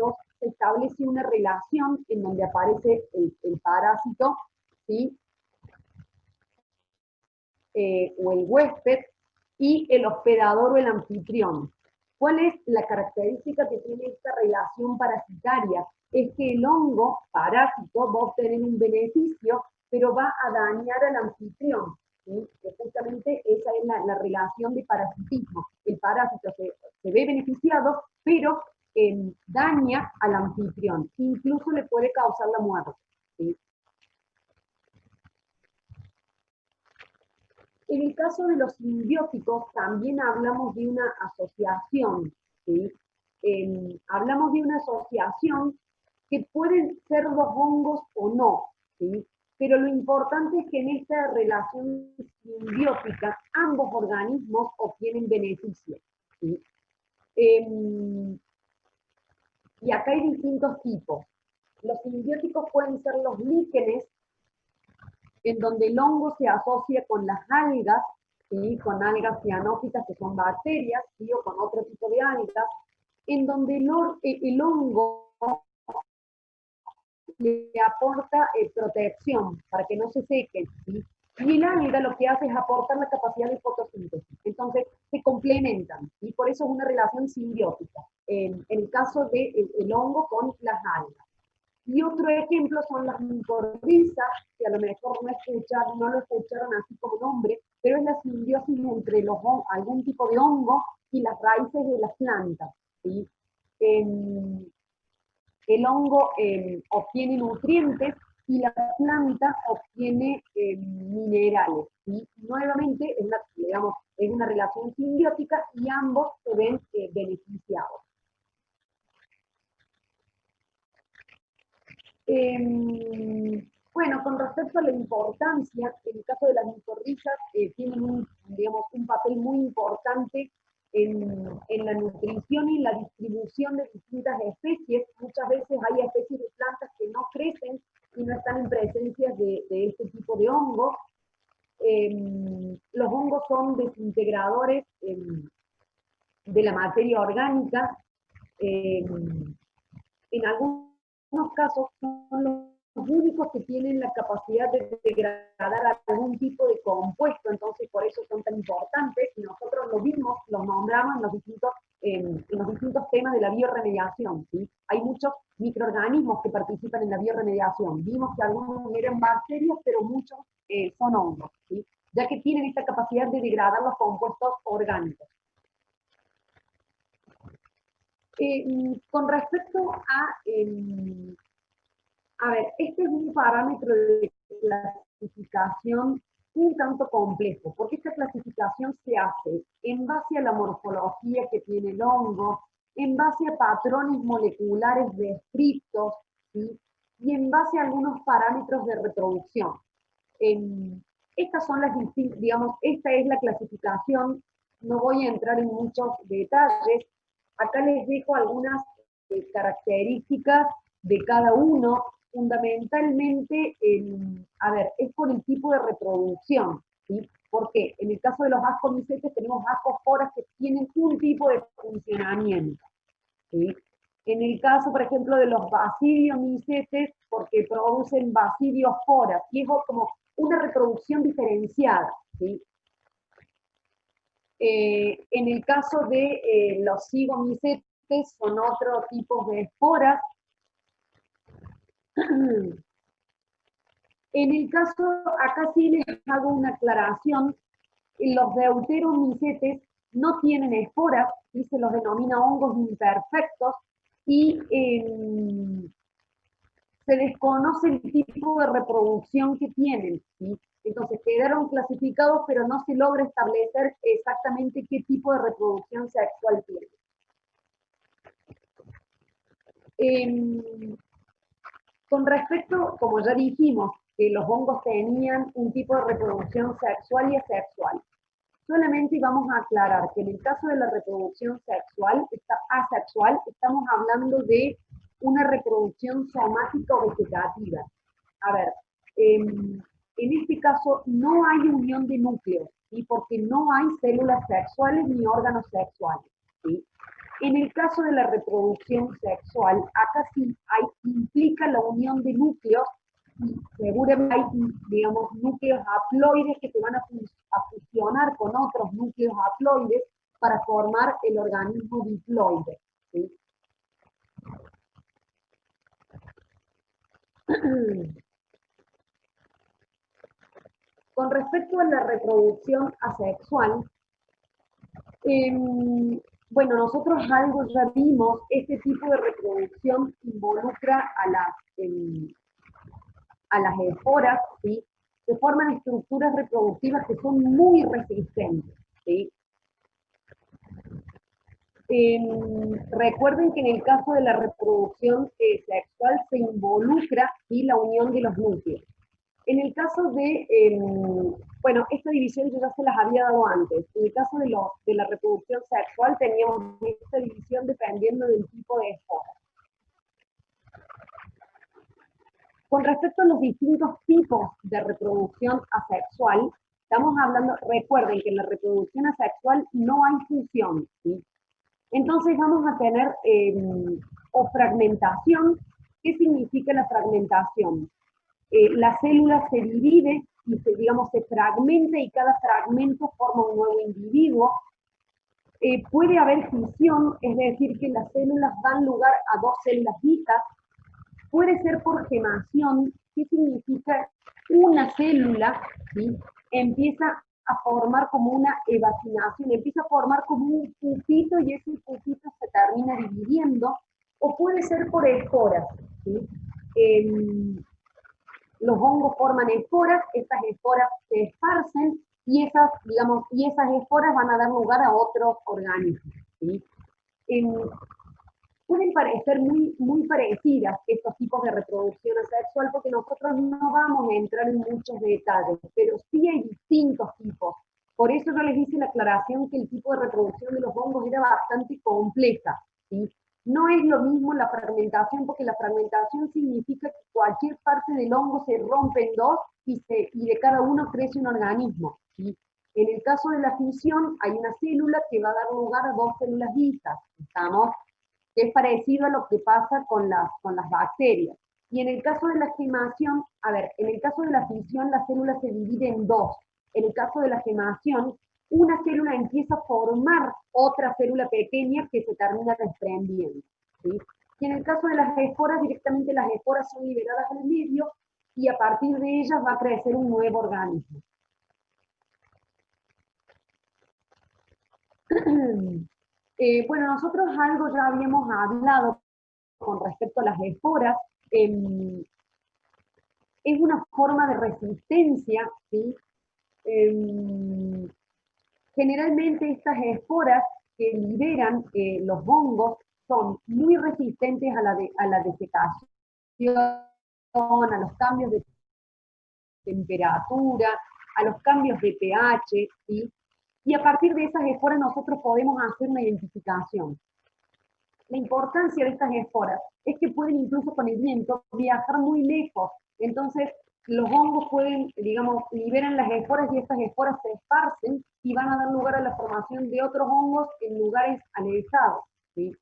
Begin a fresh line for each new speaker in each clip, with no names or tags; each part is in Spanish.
parásitos se establece una relación en donde aparece el parásito, ¿sí? O el huésped, y el hospedador o el anfitrión. ¿Cuál es la característica que tiene esta relación parasitaria? Es que el hongo parásito va a obtener un beneficio, pero va a dañar al anfitrión. ¿Sí? Que justamente esa es la relación de parasitismo. El parásito se ve beneficiado, pero daña al anfitrión. Incluso le puede causar la muerte. ¿Sí? En el caso de los simbióticos también hablamos de una asociación, ¿sí? Hablamos de una asociación que pueden ser dos hongos o no, ¿sí? Pero lo importante es que en esta relación simbiótica ambos organismos obtienen beneficios, ¿sí? Y acá hay distintos tipos. Los simbióticos pueden ser los líquenes, en donde el hongo se asocia con las algas, ¿sí? Con algas cianófitas que son bacterias, ¿sí? O con otro tipo de algas, en donde el hongo le aporta protección para que no se seque, ¿sí? Y el alga lo que hace es aportar la capacidad de fotosíntesis. Entonces, se complementan, y por eso es una relación simbiótica, en el caso del hongo con las algas. Y otro ejemplo son las micorrizas, que a lo mejor no lo escucharon así como nombre, pero es la simbiosis entre algún tipo de hongo y las raíces de las plantas, ¿sí? El hongo obtiene nutrientes y la planta obtiene minerales. ¿Sí? Nuevamente, es una relación simbiótica y ambos se ven beneficiados. Bueno, con respecto a la importancia, en el caso de las micorrizas, tienen un papel muy importante en la nutrición y en la distribución de distintas especies. Muchas veces hay especies de plantas que no crecen y no están en presencia de este tipo de hongos. Los hongos son desintegradores de la materia orgánica. En algunos casos son los únicos que tienen la capacidad de degradar algún tipo de compuesto, entonces por eso son tan importantes, y nosotros lo vimos, los nombramos en los distintos temas de la bioremediación, ¿sí? Hay muchos microorganismos que participan en la bioremediación, vimos que algunos eran bacterias, pero muchos son hongos, ¿sí? Ya que tienen esta capacidad de degradar los compuestos orgánicos. Con respecto a ver, este es un parámetro de clasificación un tanto complejo, porque esta clasificación se hace en base a la morfología que tiene el hongo, en base a patrones moleculares descritos, ¿sí? Y en base a algunos parámetros de reproducción. Estas son las distintas, digamos, esta es la clasificación, no voy a entrar en muchos detalles, acá les dejo algunas características de cada uno, fundamentalmente, a ver, es por el tipo de reproducción, ¿sí? Porque en el caso de los ascomicetes tenemos ascosporas que tienen un tipo de funcionamiento, ¿sí? En el caso, por ejemplo, de los basidiomicetes, porque producen basidiosporas, y es como una reproducción diferenciada, ¿sí? En el caso de los zigomicetes, son otro tipo de esporas. En el caso, acá sí les hago una aclaración, los deuteromicetes no tienen esporas, y se los denomina hongos imperfectos, y se desconoce el tipo de reproducción que tienen, ¿sí? Entonces quedaron clasificados, pero no se logra establecer exactamente qué tipo de reproducción sexual tienen. Con respecto, como ya dijimos, que los hongos tenían un tipo de reproducción sexual y asexual. Solamente vamos a aclarar que en el caso de la reproducción asexual, estamos hablando de una reproducción somática o vegetativa. A ver, en este caso no hay unión de núcleos, ¿sí? Porque no hay células sexuales ni órganos sexuales, ¿sí? En el caso de la reproducción sexual, acá sí implica la unión de núcleos y seguramente hay, digamos, núcleos haploides que se van a fusionar con otros núcleos haploides para formar el organismo diploide. ¿Sí? Con respecto a la reproducción asexual, bueno, nosotros algo ya vimos, este tipo de reproducción involucra a las esporas, ¿sí? Se forman estructuras reproductivas que son muy resistentes, ¿sí? Recuerden que en el caso de la reproducción sexual se involucra, ¿sí?, la unión de los núcleos. En el caso de, bueno, esta división yo ya se las había dado antes. En el caso de la reproducción sexual teníamos esta división dependiendo del tipo de espora. Con respecto a los distintos tipos de reproducción asexual, estamos hablando, recuerden que en la reproducción asexual no hay fusión, ¿sí? Entonces vamos a tener o fragmentación. ¿Qué significa la fragmentación? La célula se divide y digamos, se fragmenta y cada fragmento forma un nuevo individuo. Puede haber fisión, es decir, que las células dan lugar a dos células hijas. Puede ser por gemación. ¿Qué significa? Una célula, ¿sí?, empieza a formar como una evacinación, empieza a formar como un pufito y ese pufito se termina dividiendo. O puede ser por esporas, ¿sí? Los hongos forman esporas, estas esporas se esparcen y esas, digamos, y esas esporas van a dar lugar a otros organismos, ¿sí? Pueden parecer muy parecidas estos tipos de reproducción asexual porque nosotros no vamos a entrar en muchos detalles, pero sí hay distintos tipos. Por eso yo les hice la aclaración que el tipo de reproducción de los hongos era bastante compleja, ¿sí? No es lo mismo la fragmentación, porque la fragmentación significa que cualquier parte del hongo se rompe en dos y de cada uno crece un organismo, ¿sí? En el caso de la fisión, hay una célula que va a dar lugar a dos células hijas, ¿estamos? Que es parecido a lo que pasa con las bacterias. Y en el caso de la gemación, a ver, en el caso de la fisión, la célula se divide en dos. En el caso de la gemación, una célula empieza a formar otra célula pequeña que se termina desprendiendo, ¿sí? Y en el caso de las esporas, directamente las esporas son liberadas al medio y a partir de ellas va a crecer un nuevo organismo. Bueno, nosotros algo ya habíamos hablado con respecto a las esporas. Es una forma de resistencia, ¿sí? Generalmente estas esporas que liberan los hongos son muy resistentes a la dessecación, a los cambios de temperatura, a los cambios de pH, ¿sí? Y a partir de esas esporas nosotros podemos hacer una identificación. La importancia de estas esporas es que pueden incluso con el viento viajar muy lejos. Entonces, los hongos pueden, digamos, liberan las esporas y estas esporas se esparcen y van a dar lugar a la formación de otros hongos en lugares alejados, ¿sí?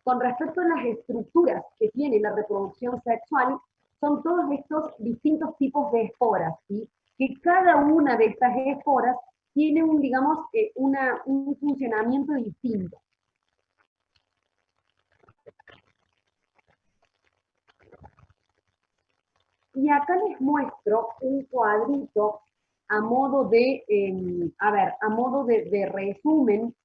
Con respecto a las estructuras que tiene la reproducción sexual, son todos estos distintos tipos de esporas, ¿sí? Que cada una de estas esporas tiene un, digamos, un funcionamiento distinto. Y acá les muestro un cuadrito a modo de, a modo de resumen,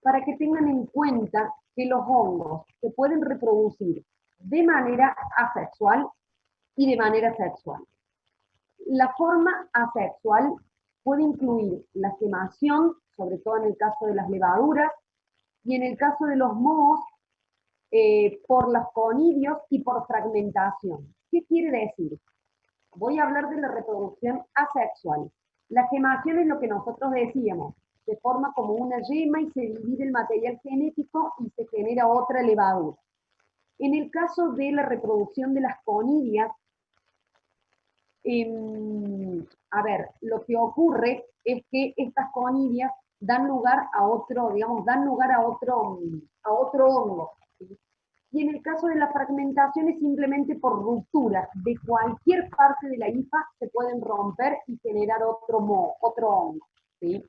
para que tengan en cuenta que los hongos se pueden reproducir de manera asexual y de manera sexual. La forma asexual puede incluir la gemación, sobre todo en el caso de las levaduras, y en el caso de los mohos, por los conidios y por fragmentación. ¿Qué quiere decir? Voy a hablar de la reproducción asexual. La gemación es lo que nosotros decíamos, se forma como una yema y se divide el material genético y se genera otra levadura. En el caso de la reproducción de las conidias, a ver, lo que ocurre es que estas conidias dan lugar a otro, digamos, dan lugar a otro hongo. ¿Sí? Y en el caso de la fragmentación es simplemente por ruptura de cualquier parte de la hifa se pueden romper y generar otro hongo. ¿Sí?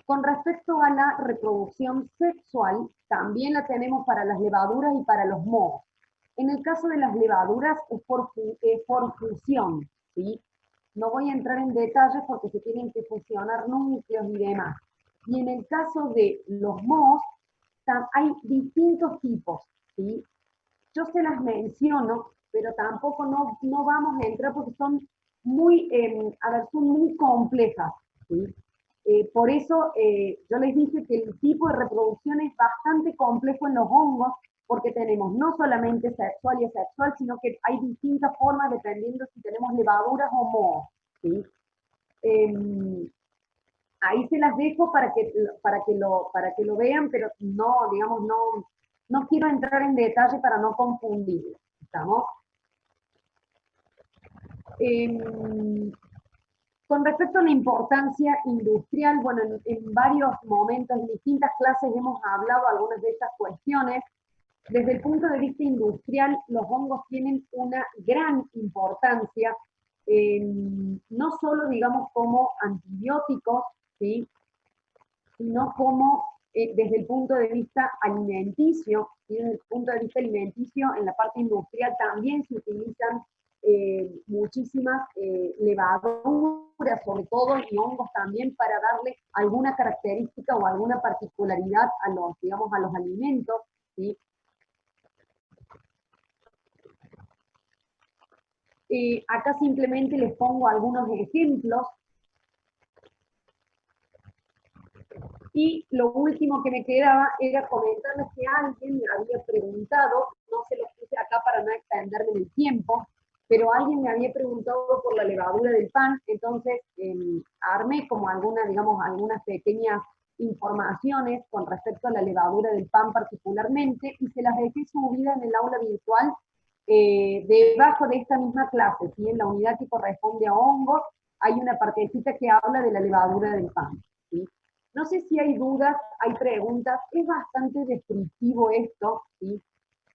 Con respecto a la reproducción sexual, también la tenemos para las levaduras y para los mohos. En el caso de las levaduras es por fusión, ¿sí? No voy a entrar en detalles porque se tienen que fusionar núcleos y demás. Y en el caso de los mohos, hay distintos tipos, ¿sí? Yo se las menciono, pero tampoco no vamos a entrar porque son muy, a ver, son muy complejas, ¿sí? Por eso yo les dije que el tipo de reproducción es bastante complejo en los hongos, porque tenemos no solamente sexual y asexual, sino que hay distintas formas dependiendo si tenemos levaduras o mohos, ¿sí? Ahí se las dejo para que lo vean, pero no, digamos, no quiero entrar en detalle para no confundir. ¿Estamos? Eh, con respecto a la importancia industrial, bueno, en varios momentos, en distintas clases hemos hablado algunas de estas cuestiones. Desde el punto de vista industrial, los hongos tienen una gran importancia, no solo, digamos, como antibióticos, ¿sí? Sino como desde el punto de vista alimenticio, y desde el punto de vista alimenticio, en la parte industrial también se utilizan muchísimas levaduras, sobre todo, y hongos también, para darle alguna característica o alguna particularidad a los, digamos, a los alimentos, ¿sí? Acá simplemente les pongo algunos ejemplos. Y lo último que me quedaba era comentarles que alguien me había preguntado, no se lo puse acá para no extenderme en el tiempo, pero alguien me había preguntado por la levadura del pan, entonces armé como digamos, algunas pequeñas informaciones con respecto a la levadura del pan particularmente y se las dejé subidas en el aula virtual debajo de esta misma clase, ¿sí? En la unidad que corresponde a hongos hay una partecita que habla de la levadura del pan, ¿sí? No sé si hay dudas, hay preguntas, es bastante descriptivo esto, ¿sí?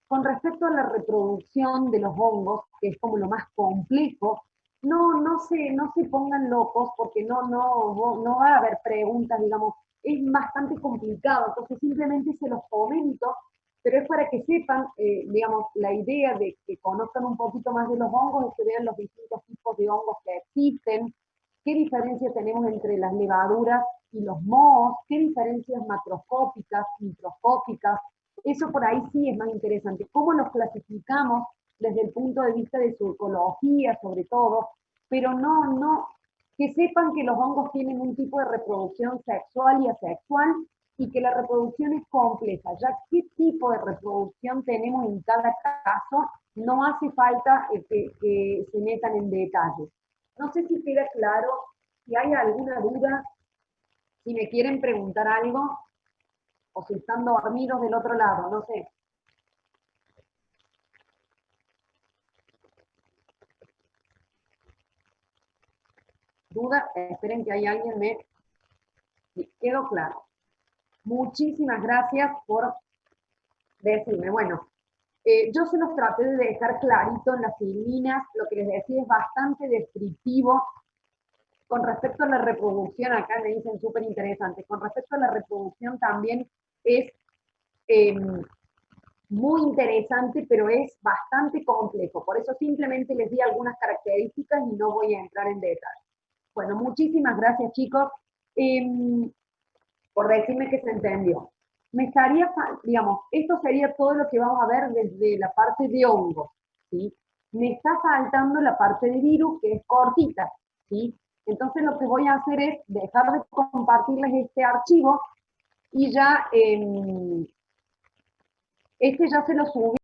Con respecto a la reproducción de los hongos, que es como lo más complejo, no se pongan locos porque no va a haber preguntas, digamos, es bastante complicado, entonces simplemente se los comento, pero es para que sepan, digamos, la idea de que conozcan un poquito más de los hongos, es que vean los distintos tipos de hongos que existen, qué diferencia tenemos entre las levaduras y los mohos, qué diferencias macroscópicas, microscópicas, eso por ahí sí es más interesante. ¿Cómo los clasificamos desde el punto de vista de su ecología, sobre todo? Pero que sepan que los hongos tienen un tipo de reproducción sexual y asexual y que la reproducción es compleja. Ya qué tipo de reproducción tenemos en cada caso, no hace falta que se metan en detalles. No sé si queda claro, si hay alguna duda, si me quieren preguntar algo, o si están dormidos del otro lado, no sé. Duda, esperen que hay alguien me... Sí, quedó claro. Muchísimas gracias por decirme. Bueno, yo se los traté de dejar clarito en las filminas, lo que les decía es bastante descriptivo. Con respecto a la reproducción, acá me dicen súper interesante, con respecto a la reproducción también es eh, muy interesante, pero es bastante complejo. Por eso simplemente les di algunas características y no voy a entrar en detalle. Bueno, muchísimas gracias, chicos, por decirme que se entendió. Me estaría, digamos, esto sería todo lo que vamos a ver desde la parte de hongos, ¿sí? Me está faltando la parte de virus, que es cortita, ¿sí? Entonces lo que voy a hacer es dejar de compartirles este archivo y ya, este ya se lo subí